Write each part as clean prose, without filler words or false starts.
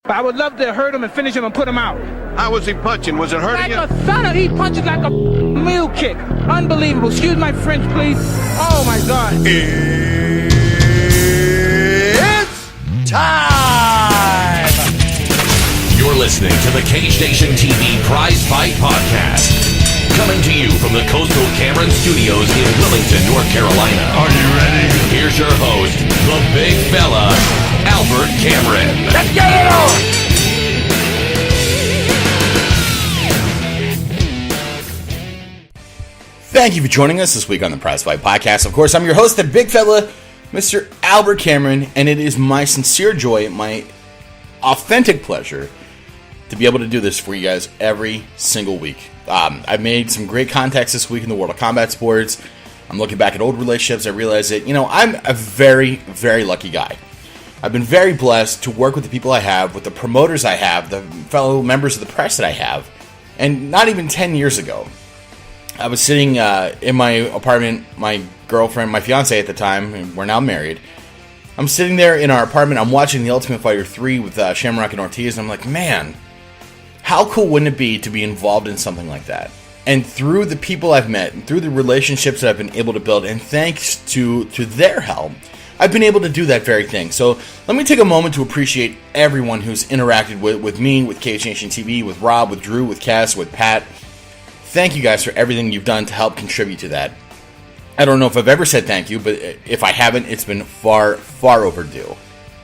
I would love to hurt him and finish him and him out. How was he punching? Was it hurting you? Like a son of, he punches like a mule kick. Unbelievable. Excuse my French, please. Oh, my God. It's time! You're listening to the Cage Nation TV Prizefight Podcast. Coming to you from the Coastal Cameron Studios in Wilmington, North Carolina. Are you ready? Here's your host, the big fella, Albert Cameron. Let's get it on! Thank you for joining us this week on the Prizefight Podcast. Of course, I'm your host, the big fella, Mr. Albert Cameron, and it is my sincere joy, my authentic pleasure to be able to do this for you guys every single week. I've made some great contacts this week in the world of combat sports. I'm looking back at old relationships. I realize that, I'm a very, very lucky guy. I've been very blessed to work with the people I have, with the promoters I have, the fellow members of the press that I have. And not even 10 years ago, I was sitting in my apartment, my girlfriend, my fiance at the time, and we're now married. I'm sitting there in our apartment, I'm watching The Ultimate Fighter 3 with Shamrock and Ortiz, and I'm like, man, how cool wouldn't it be to be involved in something like that? And through the people I've met, and through the relationships that I've been able to build, and thanks to their help, I've been able to do that very thing. So let me take a moment to appreciate everyone who's interacted with me, with Cage Nation TV, with Rob, with Drew, with Cass, with Pat. Thank you guys for everything you've done to help contribute to that. I don't know if I've ever said thank you, but if I haven't, it's been far, far overdue.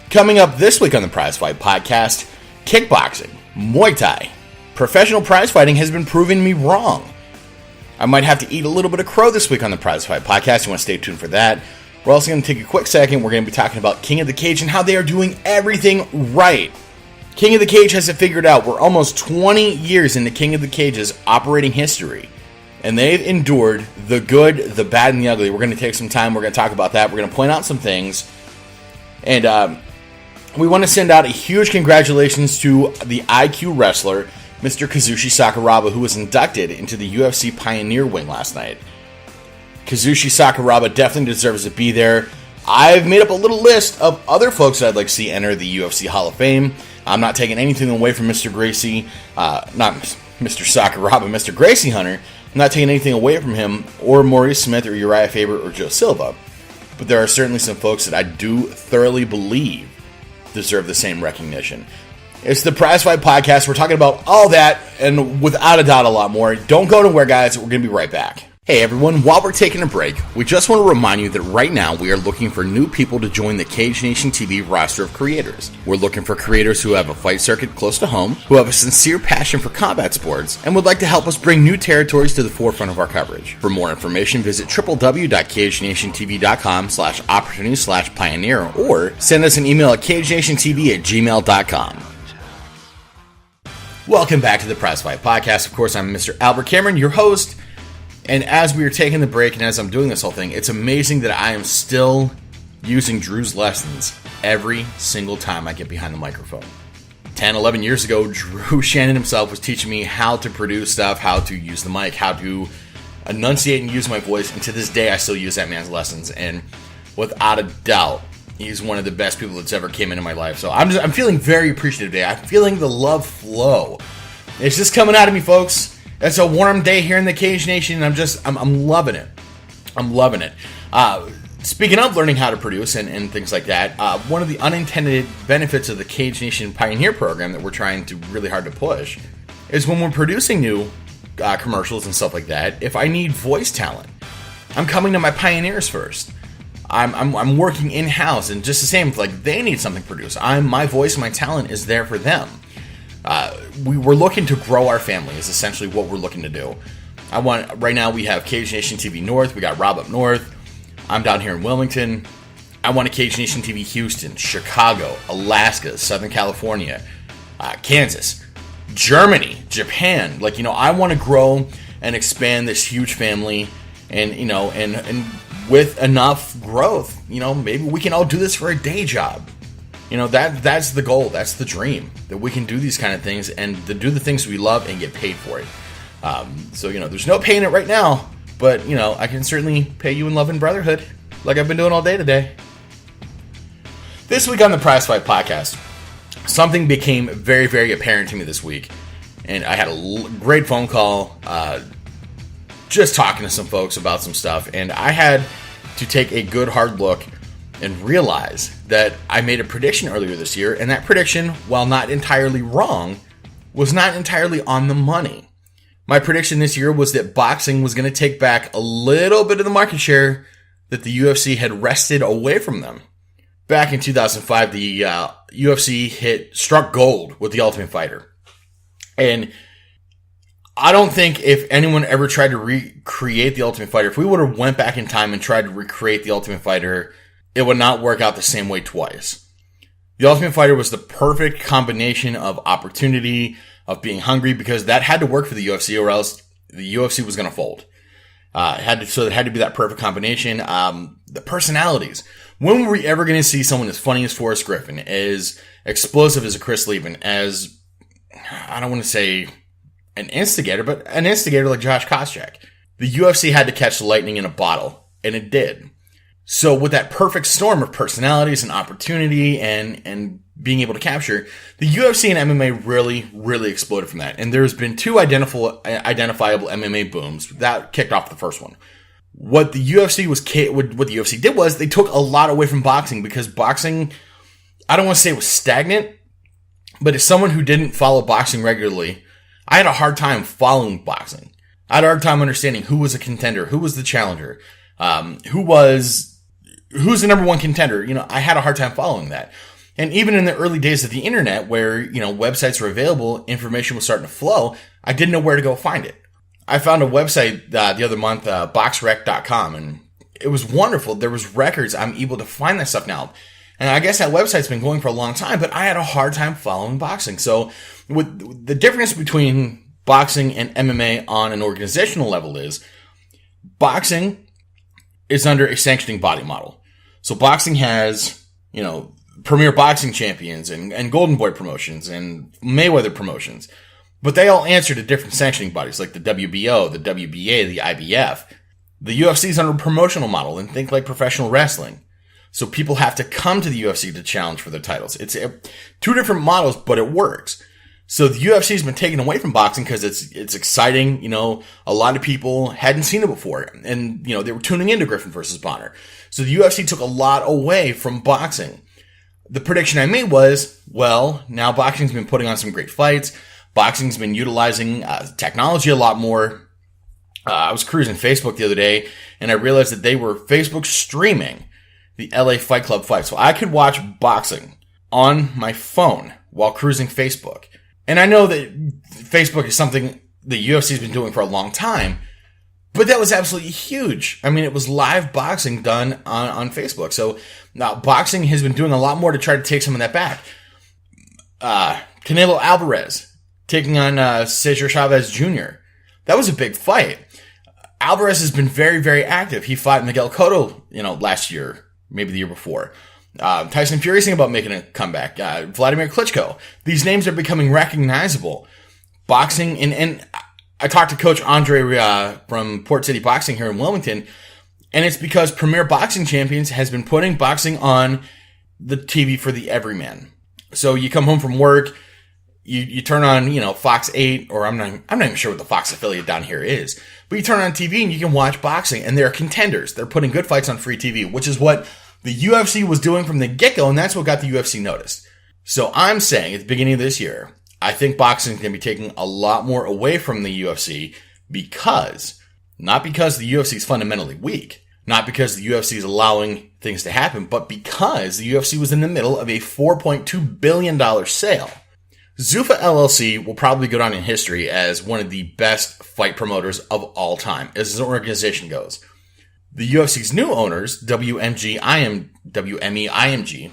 Coming up this week on the Prizefight Podcast, kickboxing, Muay Thai. Professional prize fighting has been proving me wrong. I might have to eat a little bit of crow this week on the Prizefight Podcast. You want to stay tuned for that. We're also going to take a quick second. We're going to be talking about King of the Cage and how they are doing everything right. King of the Cage has it figured out. We're almost 20 years into King of the Cage's operating history. And they've endured the good, the bad, and the ugly. We're going to take some time. We're going to talk about that. We're going to point out some things. And we want to send out a huge congratulations to the IQ wrestler, Mr. Kazushi Sakuraba, who was inducted into the UFC Pioneer Wing last night. Kazushi Sakuraba definitely deserves to be there. I've made up a little list of other folks that I'd like to see enter the UFC Hall of Fame. I'm not taking anything away from Mr. Gracie, not Mr. Sakuraba, Mr. Gracie Hunter. I'm not taking anything away from him, or Maurice Smith, or Uriah Faber, or Joe Silva. But there are certainly some folks that I do thoroughly believe deserve the same recognition. It's the Prizefight Podcast. We're talking about all that, and without a doubt, a lot more. Don't go nowhere, guys. We're going to be right back. Hey everyone, while we're taking a break, we just want to remind you that right now we are looking for new people to join the Cage Nation TV roster of creators. We're looking for creators who have a fight circuit close to home, who have a sincere passion for combat sports, and would like to help us bring new territories to the forefront of our coverage. For more information, visit www.cagenationtv.com/opportunity/pioneer or send us an email at cagenationtv@gmail.com. Welcome back to the Prizefight Podcast. Of course, I'm Mr. Albert Cameron, your host. And as we are taking the break and as I'm doing this whole thing, it's amazing that I am still using Drew's lessons every single time I get behind the microphone. 10, 11 years ago, Drew Shannon himself was teaching me how to produce stuff, how to use the mic, how to enunciate and use my voice. And to this day, I still use that man's lessons. And without a doubt, he's one of the best people that's ever came into my life. So I'm feeling very appreciative today. I'm feeling the love flow. It's just coming out of me, folks. It's a warm day here in the Cage Nation, and I'm loving it. I'm loving it. Speaking of learning how to produce and things like that, one of the unintended benefits of the Cage Nation Pioneer program that we're trying to really hard to push is when we're producing new commercials and stuff like that, if I need voice talent, I'm coming to my pioneers first. I'm working in-house, and just the same, like they need something produced. My voice and my talent is there for them. We're looking to grow our family is essentially what we're looking to do. Right now we have Cage Nation TV North, we got Rob up north, I'm down here in Wilmington. I want a Cage Nation TV Houston, Chicago, Alaska, Southern California, Kansas, Germany, Japan. I want to grow and expand this huge family, and with enough growth, maybe we can all do this for a day job. That's the goal. That's the dream, that we can do these kind of things and to do the things we love and get paid for it. So there's no pay in it right now, but, I can certainly pay you in love and brotherhood like I've been doing all day today. This week on the Prizefight Podcast, something became very, very apparent to me this week. And I had a great phone call, just talking to some folks about some stuff. And I had to take a good hard look and realize that I made a prediction earlier this year. And that prediction, while not entirely wrong, was not entirely on the money. My prediction this year was that boxing was going to take back a little bit of the market share that the UFC had wrested away from them. Back in 2005, the UFC struck gold with The Ultimate Fighter. And I don't think if anyone ever tried to recreate The Ultimate Fighter, if we would have went back in time and tried to recreate The Ultimate Fighter, it would not work out the same way twice. The Ultimate Fighter was the perfect combination of opportunity, of being hungry, because that had to work for the UFC or else the UFC was going to fold. It had to be that perfect combination. The personalities. When were we ever going to see someone as funny as Forrest Griffin, as explosive as a Chris Lieben, as, I don't want to say an instigator, but an instigator like Josh Koscheck? The UFC had to catch the lightning in a bottle, and it did. So with that perfect storm of personalities and opportunity and being able to capture, the UFC and MMA really, really exploded from that. And there's been two identifiable MMA booms. That kicked off the first one. What the UFC did was they took a lot away from boxing, because boxing, I don't want to say it was stagnant, but as someone who didn't follow boxing regularly, I had a hard time following boxing. I had a hard time understanding who was a contender, who was the challenger, who's the number one contender. I had a hard time following that. And even in the early days of the internet, where, websites were available, information was starting to flow, I didn't know where to go find it. I found a website the other month, boxrec.com, and it was wonderful. There was records. I'm able to find that stuff now. And I guess that website's been going for a long time, but I had a hard time following boxing. So with the difference between boxing and MMA on an organizational level is boxing is under a sanctioning body model. So boxing has, premier boxing champions and Golden Boy promotions and Mayweather promotions, but they all answer to different sanctioning bodies like the WBO, the WBA, the IBF. The UFC is under a promotional model, and think like professional wrestling. So people have to come to the UFC to challenge for their titles. It's two different models, but it works. So the UFC has been taken away from boxing because it's exciting. A lot of people hadn't seen it before, and they were tuning into Griffin versus Bonner. So the UFC took a lot away from boxing. The prediction I made was, well, now boxing's been putting on some great fights. Boxing's been utilizing technology a lot more. I was cruising Facebook the other day, and I realized that they were Facebook streaming the LA Fight Club fight. So I could watch boxing on my phone while cruising Facebook. And I know that Facebook is something the UFC's been doing for a long time, but that was absolutely huge. I mean, it was live boxing done on Facebook. So now boxing has been doing a lot more to try to take some of that back. Canelo Alvarez taking on Cesar Chavez Jr. That was a big fight. Alvarez has been very, very active. He fought Miguel Cotto, last year, maybe the year before. Tyson Fury's thinking about making a comeback. Vladimir Klitschko. These names are becoming recognizable. Boxing, and I talked to Coach Andre from Port City Boxing here in Wilmington, and it's because Premier Boxing Champions has been putting boxing on the TV for the everyman. So you come home from work, you turn on, Fox 8, or I'm not even sure what the Fox affiliate down here is, but you turn on TV and you can watch boxing, and they're contenders. They're putting good fights on free TV, which is what the UFC was doing from the get-go, and that's what got the UFC noticed. So I'm saying at the beginning of this year, I think boxing is going to be taking a lot more away from the UFC not because the UFC is fundamentally weak, not because the UFC is allowing things to happen, but because the UFC was in the middle of a $4.2 billion sale. Zuffa LLC will probably go down in history as one of the best fight promoters of all time, as an organization goes. The UFC's new owners, WME IMG,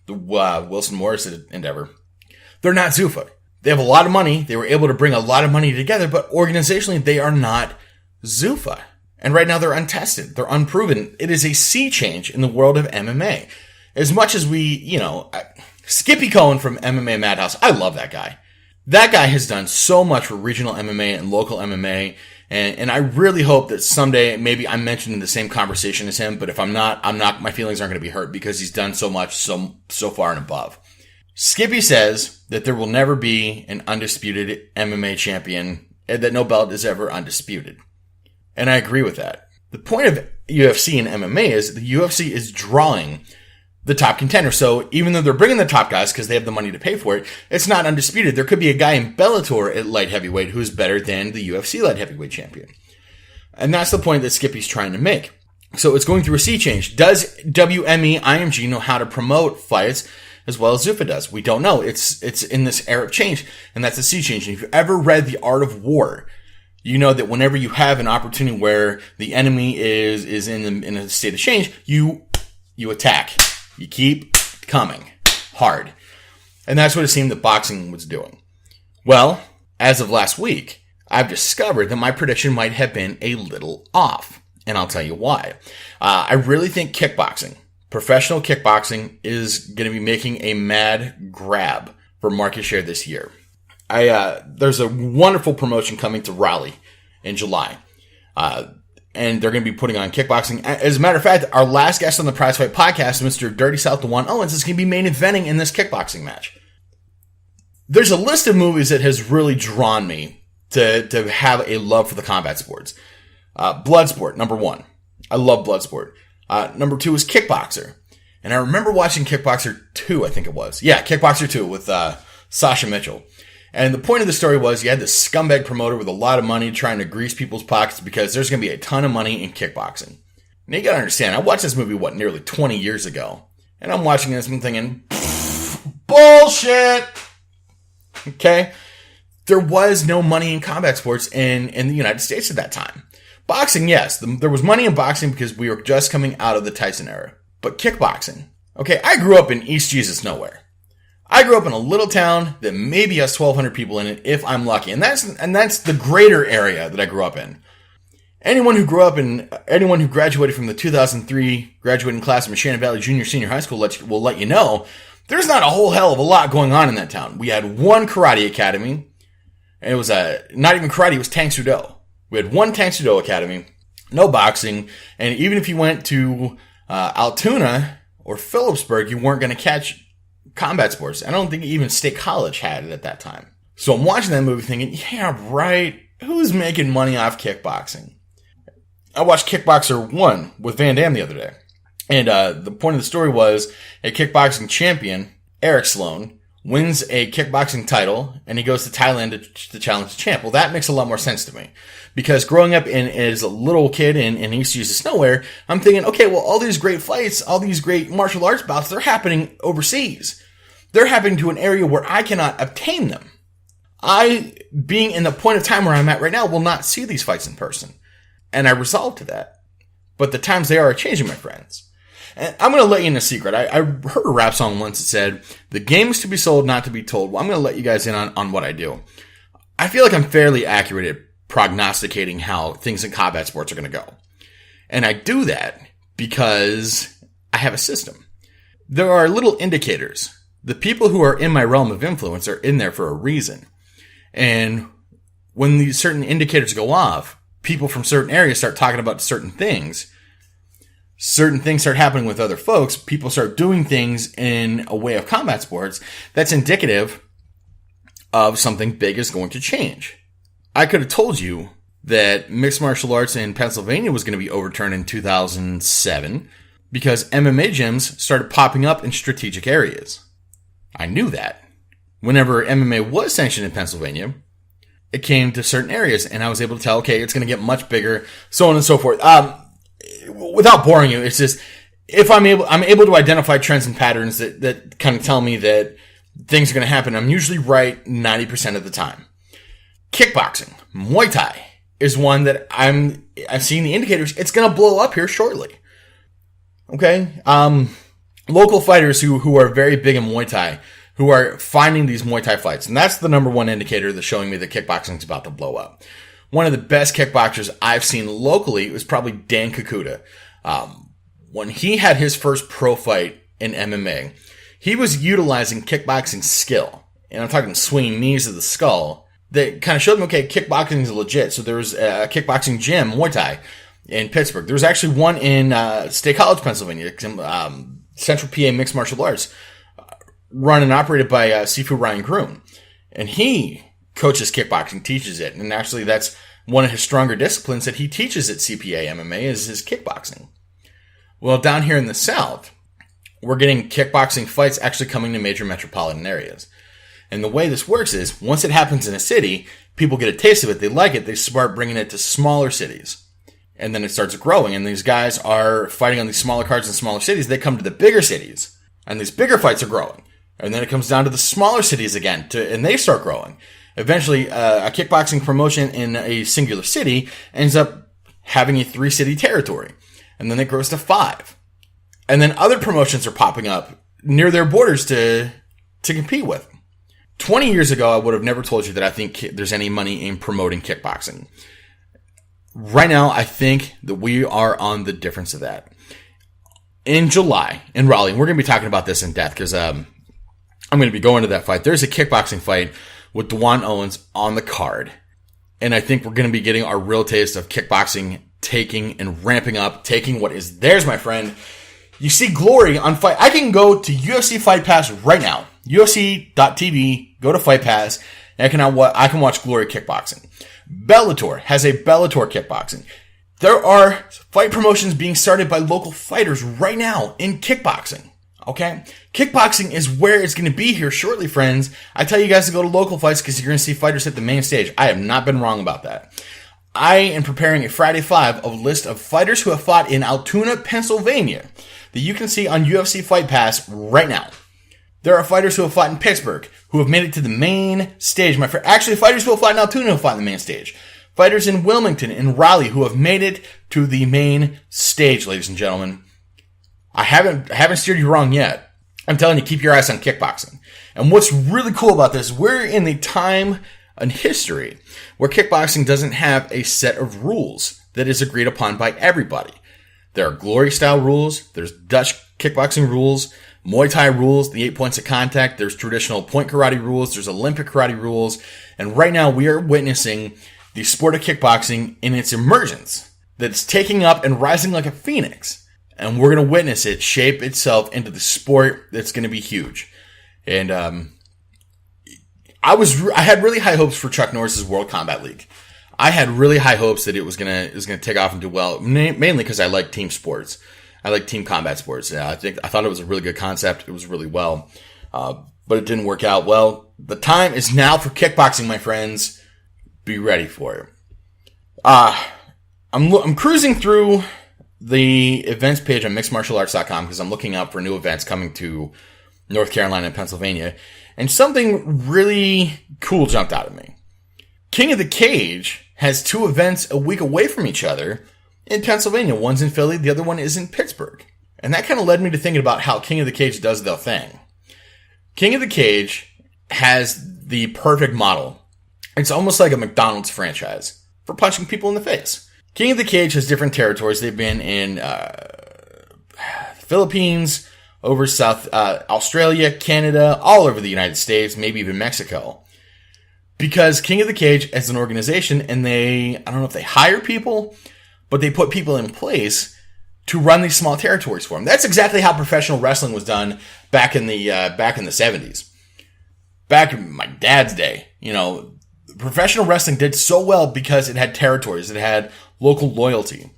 the Wilson Morris endeavor, they're not Zuffa. They have a lot of money. They were able to bring a lot of money together, but organizationally, they are not Zuffa. And right now, they're untested. They're unproven. It is a sea change in the world of MMA. As much as we, Skippy Cohen from MMA Madhouse, I love that guy. That guy has done so much for regional MMA and local MMA. And I really hope that someday maybe I'm mentioned in the same conversation as him. But if I'm not, my feelings aren't going to be hurt because he's done so much, so far and above. Skippy says that there will never be an undisputed MMA champion and that no belt is ever undisputed. And I agree with that. The point of UFC and MMA is the UFC is drawing the top contender. So even though they're bringing the top guys because they have the money to pay for it, it's not undisputed. There could be a guy in Bellator at light heavyweight who's better than the UFC light heavyweight champion. And that's the point that Skippy's trying to make. So it's going through a sea change. Does WME IMG know how to promote fights as well as Zuffa does? We don't know. It's in this era of change, and that's a sea change. And if you've ever read The Art of War, you know that whenever you have an opportunity where the enemy is in a state of change, you attack. You keep coming hard. And that's what it seemed that boxing was doing. Well, as of last week, I've discovered that my prediction might have been a little off. And I'll tell you why. I really think kickboxing, professional kickboxing, is going to be making a mad grab for market share this year. There's a wonderful promotion coming to Raleigh in July. And they're going to be putting on kickboxing. As a matter of fact, our last guest on the Prizefight podcast, Mr. Dirty South DeJuan Owens, is going to be main eventing in this kickboxing match. There's a list of movies that has really drawn me to have a love for the combat sports. Bloodsport, number 1. I love Bloodsport. Number 2 is Kickboxer. And I remember watching Kickboxer 2, I think it was. Yeah, Kickboxer 2 with Sasha Mitchell. And the point of the story was you had this scumbag promoter with a lot of money trying to grease people's pockets because there's going to be a ton of money in kickboxing. Now you got to understand, I watched this movie, nearly 20 years ago. And I'm watching this and thinking, bullshit! Okay? There was no money in combat sports in the United States at that time. Boxing, yes. There was money in boxing because we were just coming out of the Tyson era. But kickboxing. Okay, I grew up in East Jesus Nowhere. I grew up in a little town that maybe has 1,200 people in it if I'm lucky. And that's the greater area that I grew up in. Anyone who graduated from the 2003 graduating class of Shannon Valley Junior Senior High School will let you know there's not a whole hell of a lot going on in that town. We had one karate academy. And it was not even karate, it was Tang Soo Do. We had one Tang Soo Do academy, no boxing, and even if you went to Altoona or Phillipsburg, you weren't going to catch combat sports. I don't think even State College had it at that time. So I'm watching that movie thinking, yeah, right, who's making money off kickboxing? I watched Kickboxer 1 with Van Damme the other day. And the point of the story was a kickboxing champion, Eric Sloan, wins a kickboxing title, and he goes to Thailand to challenge the champ. Well, that makes a lot more sense to me. Because growing up as a little kid in East Jesus Nowhere, I'm thinking, okay, well, all these great fights, all these great martial arts bouts, they're happening overseas. They're happening to an area where I cannot obtain them. I, being in the point of time where I'm at right now, will not see these fights in person. And I resolved to that. But the times they are changing, my friends. And I'm going to let you in a secret. I heard a rap song once that said, the game is to be sold, not to be told. Well, I'm going to let you guys in on what I do. I feel like I'm fairly accurate at prognosticating how things in combat sports are going to go. And I do that because I have a system. There are little indicators. The people who are in my realm of influence are in there for a reason. And when these certain indicators go off, people from certain areas start talking about certain things start happening with other folks, people start doing things in a way of combat sports that's indicative of something big is going to change. I could have told you that mixed martial arts in Pennsylvania was going to be overturned in 2007 because MMA gyms started popping up in strategic areas. I knew that. Whenever MMA was sanctioned in Pennsylvania, it came to certain areas, and I was able to tell, okay, it's going to get much bigger, so on and so forth. Without boring you, it's just, if I'm able to identify trends and patterns that kind of tell me that things are going to happen, I'm usually right 90% of the time. Kickboxing, Muay Thai, is one that I've seen the indicators, it's going to blow up here shortly. Okay? Local fighters who are very big in Muay Thai, who are finding these Muay Thai fights. And that's the number one indicator that's showing me that kickboxing is about to blow up. One of the best kickboxers I've seen locally was probably Dan Kakuta. When he had his first pro fight in MMA, he was utilizing kickboxing skill. And I'm talking swinging knees to the skull. That kind of showed him, okay, kickboxing is legit. So there was a kickboxing gym, Muay Thai, in Pittsburgh. There was actually one in State College, Pennsylvania, Central PA Mixed Martial Arts. run and operated by Sifu Ryan Groom. And he coaches kickboxing, teaches it. And actually, that's one of his stronger disciplines that he teaches at CPA MMA is his kickboxing. Well, down here in the South, we're getting kickboxing fights actually coming to major metropolitan areas. And the way this works is, once it happens in a city, people get a taste of it, they like it, they start bringing it to smaller cities. And then it starts growing, and these guys are fighting on these smaller cards in smaller cities. They come to the bigger cities, and these bigger fights are growing. And then it comes down to the smaller cities again, and they start growing. Eventually, a kickboxing promotion in a singular city ends up having a 3-city territory. And then it grows to 5. And then other promotions are popping up near their borders to compete with. 20 years ago, I would have never told you that I think there's any money in promoting kickboxing. Right now, I think that we are on the difference of that. In July, in Raleigh, we're going to be talking about this in depth because I'm going to be going to that fight. There's a kickboxing fight with Dwan Owens on the card. And I think we're going to be getting our real taste of kickboxing taking and ramping up, taking what is theirs, my friend. You see Glory on Fight. I can go to UFC Fight Pass right now. UFC.tv, go to Fight Pass, and I can watch Glory kickboxing. Bellator has a Bellator kickboxing. There are fight promotions being started by local fighters right now in kickboxing. Okay? Kickboxing is where it's going to be here shortly, friends. I tell you guys to go to local fights because you're going to see fighters hit the main stage. I have not been wrong about that. I am preparing a Friday 5 of a list of fighters who have fought in Altoona, Pennsylvania that you can see on UFC Fight Pass right now. There are fighters who have fought in Pittsburgh, who have made it to the main stage. Actually, fighters who have fought in Altoona have fought in the main stage. Fighters in Wilmington and Raleigh who have made it to the main stage, ladies and gentlemen. I haven't steered you wrong yet. I'm telling you, keep your eyes on kickboxing. And what's really cool about this, we're in the time and history where kickboxing doesn't have a set of rules that is agreed upon by everybody. There are Glory style rules, there's Dutch kickboxing rules, Muay Thai rules, the 8 points of contact, there's traditional point karate rules, there's Olympic karate rules, and right now we are witnessing the sport of kickboxing in its emergence that's taking up and rising like a phoenix. And we're going to witness it shape itself into the sport that's going to be huge. And I had really high hopes for Chuck Norris's World Combat League. I had really high hopes that it was gonna take off and do well, mainly because I like team sports. I like team combat sports. Yeah, I thought it was a really good concept. It was really well, but it didn't work out well. The time is now for kickboxing, my friends. Be ready for it. I'm cruising through the events page on mixedmartialarts.com because I'm looking up for new events coming to North Carolina and Pennsylvania, and something really cool jumped out at me. King of the Cage has 2 events a week away from each other in Pennsylvania. One's in Philly, the other one is in Pittsburgh. And that kind of led me to thinking about how King of the Cage does their thing. King of the Cage has the perfect model. It's almost like a McDonald's franchise for punching people in the face. King of the Cage has different territories. They've been in Philippines, over South Australia, Canada, all over the United States, maybe even Mexico. Because King of the Cage as an organization, and I don't know if they hire people, but they put people in place to run these small territories for them. That's exactly how professional wrestling was done back in the 70s. Back in my dad's day, professional wrestling did so well because it had territories, it had local loyalty,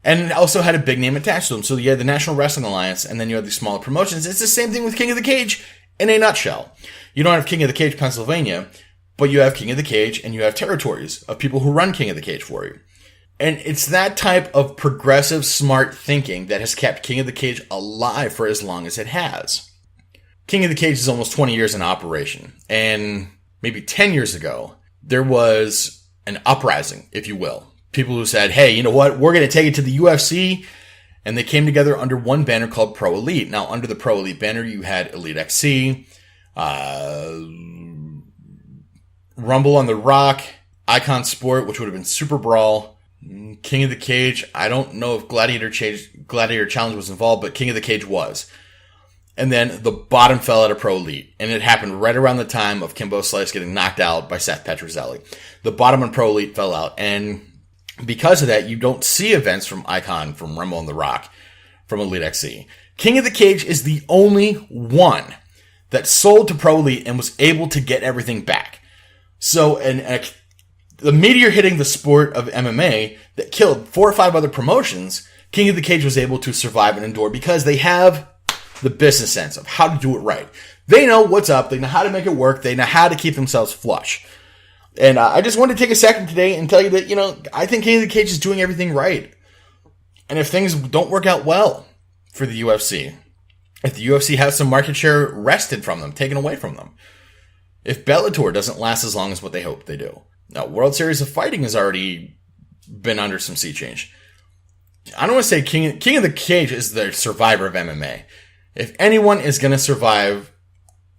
and it also had a big name attached to them. So you had the National Wrestling Alliance, and then you had these smaller promotions. It's the same thing with King of the Cage in a nutshell. You don't have King of the Cage Pennsylvania, but you have King of the Cage, and you have territories of people who run King of the Cage for you. And it's that type of progressive, smart thinking that has kept King of the Cage alive for as long as it has. King of the Cage is almost 20 years in operation. And maybe 10 years ago, there was an uprising, if you will. People who said, hey, you know what? We're going to take it to the UFC. And they came together under one banner called Pro Elite. Now, under the Pro Elite banner, you had Elite XC, Rumble on the Rock, Icon Sport, which would have been Super Brawl, King of the Cage. I don't know if Gladiator Challenge was involved, but King of the Cage was. And then the bottom fell out of Pro Elite. And it happened right around the time of Kimbo Slice getting knocked out by Seth Petrozelli. The bottom on Pro Elite fell out. And because of that, you don't see events from Icon, from Rumble on the Rock, from Elite XC. King of the Cage is the only one that sold to Pro Elite and was able to get everything back. So, the meteor hitting the sport of MMA that killed 4 or 5 other promotions, King of the Cage was able to survive and endure because they have the business sense of how to do it right. They know what's up. They know how to make it work. They know how to keep themselves flush. And I just wanted to take a second today and tell you that, I think King of the Cage is doing everything right. And if things don't work out well for the UFC, if the UFC has some market share wrested from them, taken away from them, if Bellator doesn't last as long as what they hope they do. Now, World Series of Fighting has already been under some sea change. I don't want to say King of the Cage is the survivor of MMA. If anyone is going to survive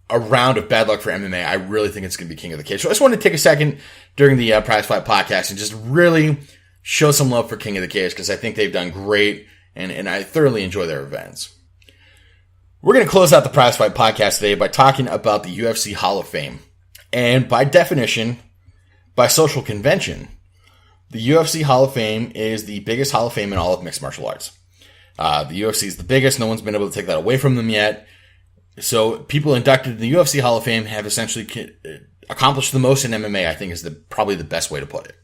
a round of bad luck for MMA, I really think it's going to be King of the Cage. So I just wanted to take a second during the Prizefight podcast and just really show some love for King of the Cage because I think they've done great and I thoroughly enjoy their events. We're going to close out the Prizefight podcast today by talking about the UFC Hall of Fame. And by definition, by social convention, the UFC Hall of Fame is the biggest Hall of Fame in all of mixed martial arts. The UFC is the biggest. No one's been able to take that away from them yet. So people inducted in the UFC Hall of Fame have essentially accomplished the most in MMA, I think is probably the best way to put it.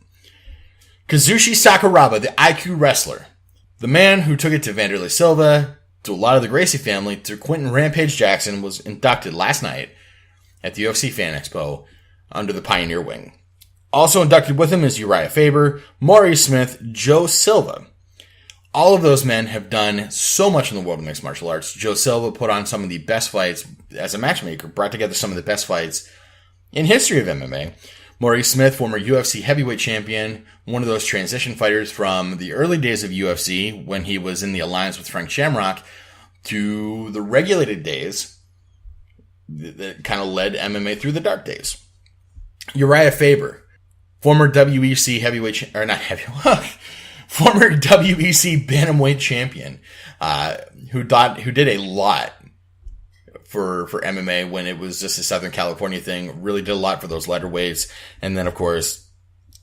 Kazushi Sakuraba, the IQ wrestler, the man who took it to Vanderlei Silva, to a lot of the Gracie family, to Quentin Rampage Jackson, was inducted last night at the UFC Fan Expo under the Pioneer Wing. Also inducted with him is Uriah Faber, Maurice Smith, Joe Silva. All of those men have done so much in the world of mixed martial arts. Joe Silva put on some of the best fights as a matchmaker, brought together some of the best fights in history of MMA. Maurice Smith, former UFC heavyweight champion, one of those transition fighters from the early days of UFC when he was in the alliance with Frank Shamrock to the regulated days that kind of led MMA through the dark days. Uriah Faber, former WEC heavyweight, or not heavyweight, former WEC bantamweight champion, who did a lot for MMA when it was just a Southern California thing, really did a lot for those lighter weights. And then, of course,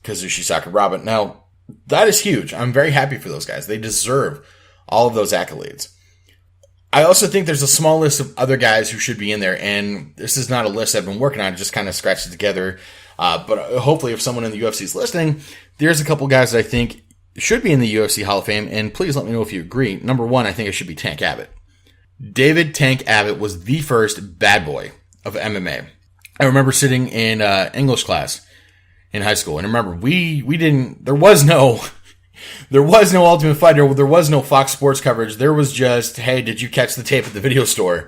Kazushi Sakuraba. Now, that is huge. I'm very happy for those guys. They deserve all of those accolades. I also think there's a small list of other guys who should be in there, and this is not a list I've been working on. I just kind of scratched it together. But hopefully if someone in the UFC is listening, there's a couple guys that I think should be in the UFC Hall of Fame, and please let me know if you agree. Number 1, I think it should be Tank Abbott. David Tank Abbott was the first bad boy of MMA. I remember sitting in English class in high school, and remember, there was no Ultimate Fighter, there was no Fox Sports coverage. There was just, hey, did you catch the tape at the video store?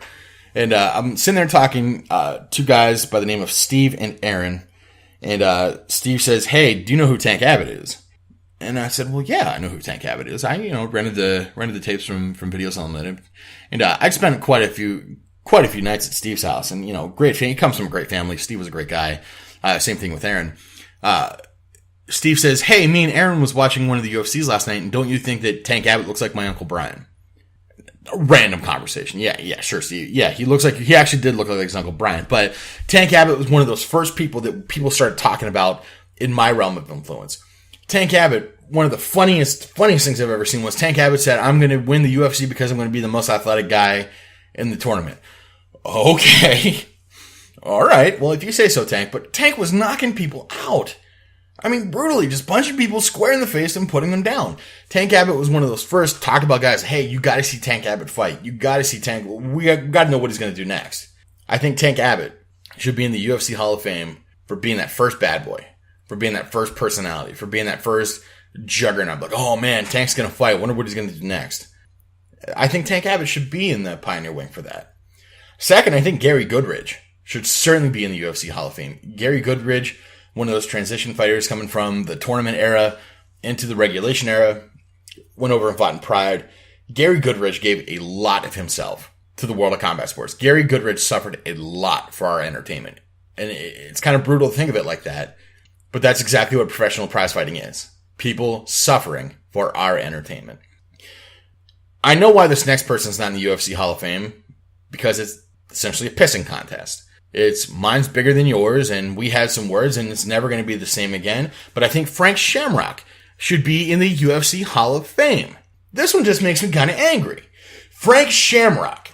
And I'm sitting there talking two guys by the name of Steve and Aaron, and Steve says, hey, do you know who Tank Abbott is? And I said, well, yeah, I know who Tank Abbott is. I, rented the tapes from Videos Unlimited. And I spent quite a few nights at Steve's house. And, great family. He comes from a great family. Steve was a great guy. Same thing with Aaron. Steve says, hey, me and Aaron was watching one of the UFCs last night, and don't you think that Tank Abbott looks like my Uncle Brian? A random conversation. Yeah, sure, Steve. Yeah, he actually did look like his Uncle Brian. But Tank Abbott was one of those first people that people started talking about in my realm of influence. Tank Abbott, one of the funniest things I've ever seen was Tank Abbott said, I'm going to win the UFC because I'm going to be the most athletic guy in the tournament. Okay. All right. Well, if you say so, Tank. But Tank was knocking people out. I mean, brutally, just punching people square in the face and putting them down. Tank Abbott was one of those first talk about guys, hey, you got to see Tank Abbott fight. You got to see Tank. We got to know what he's going to do next. I think Tank Abbott should be in the UFC Hall of Fame for being that first bad boy, for being that first personality, for being that first juggernaut. Like, oh man, Tank's going to fight. Wonder what he's going to do next. I think Tank Abbott should be in the Pioneer Wing for that. Second, I think Gary Goodridge should certainly be in the UFC Hall of Fame. Gary Goodridge, one of those transition fighters coming from the tournament era into the regulation era, went over and fought in Pride. Gary Goodridge gave a lot of himself to the world of combat sports. Gary Goodridge suffered a lot for our entertainment. And it's kind of brutal to think of it like that, but that's exactly what professional prize fighting is. People suffering for our entertainment. I know why this next person's not in the UFC Hall of Fame, because it's essentially a pissing contest. It's mine's bigger than yours, and we had some words, and it's never going to be the same again. But I think Frank Shamrock should be in the UFC Hall of Fame. This one just makes me kind of angry. Frank Shamrock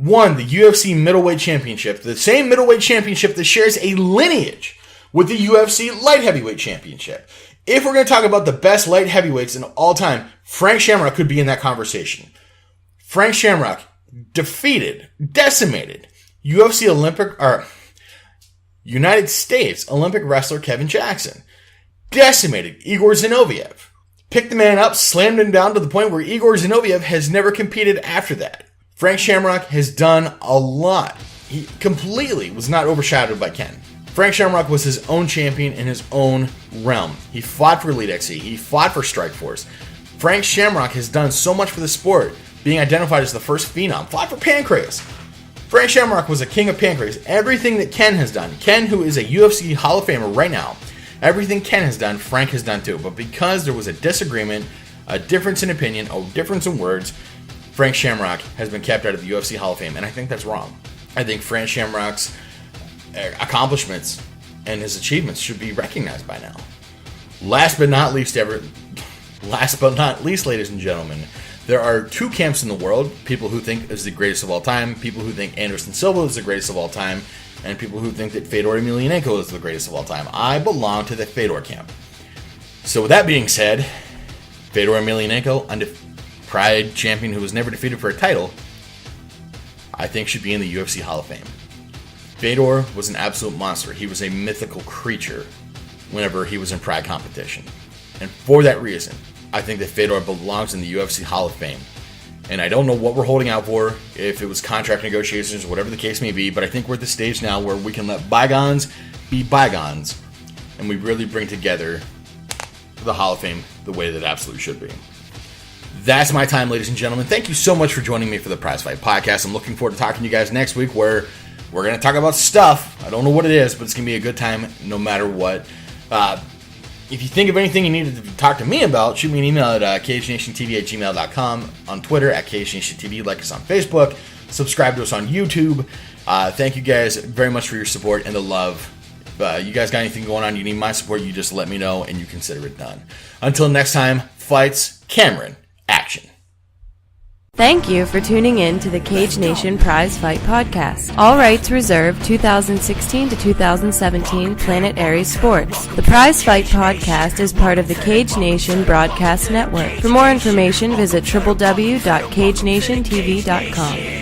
won the UFC middleweight championship, the same middleweight championship that shares a lineage with the UFC light heavyweight championship. If we're going to talk about the best light heavyweights in all time, Frank Shamrock could be in that conversation. Frank Shamrock decimated United States Olympic wrestler Kevin Jackson. Decimated Igor Zinoviev. Picked the man up, slammed him down to the point where Igor Zinoviev has never competed after that. Frank Shamrock has done a lot. He completely was not overshadowed by Ken. Frank Shamrock was his own champion in his own realm. He fought for Elite XC. He fought for Strikeforce. Frank Shamrock has done so much for the sport, being identified as the first phenom. Fought for Pancrase. Frank Shamrock was a king of Pancrase. Everything that Ken has done, Ken, who is a UFC Hall of Famer right now, everything Ken has done, Frank has done too. But because there was a disagreement, a difference in opinion, a difference in words, Frank Shamrock has been kept out of the UFC Hall of Fame, and I think that's wrong. I think Frank Shamrock's accomplishments and his achievements should be recognized by now. Last but not least, ladies and gentlemen, there are two camps in the world: people who think is the greatest of all time, people who think Anderson Silva is the greatest of all time, and people who think that Fedor Emelianenko is the greatest of all time. I belong to the Fedor camp. So with that being said, Fedor Emelianenko, Pride champion who was never defeated for a title, I think should be in the UFC Hall of Fame. Fedor was an absolute monster. He was a mythical creature whenever he was in Pride competition. And for that reason, I think that Fedor belongs in the UFC Hall of Fame. And I don't know what we're holding out for, if it was contract negotiations, whatever the case may be, but I think we're at the stage now where we can let bygones be bygones, and we really bring together the Hall of Fame the way that it absolutely should be. That's my time, ladies and gentlemen. Thank you so much for joining me for the Prizefight podcast. I'm looking forward to talking to you guys next week, where we're going to talk about stuff. I don't know what it is, but it's going to be a good time no matter what. If you think of anything you need to talk to me about, shoot me an email at cagenationtv@gmail.com, on Twitter at cagenationtv, like us on Facebook, subscribe to us on YouTube. Thank you guys very much for your support and the love. You guys got anything going on, you need my support, you just let me know and you consider it done. Until next time, fights, Cameron, action. Thank you for tuning in to the Cage Nation Prize Fight Podcast. All rights reserved. 2016 to 2017 Planet Aries Sports. The Prize Fight Podcast is part of the Cage Nation Broadcast Network. For more information, visit www.cagenationtv.com.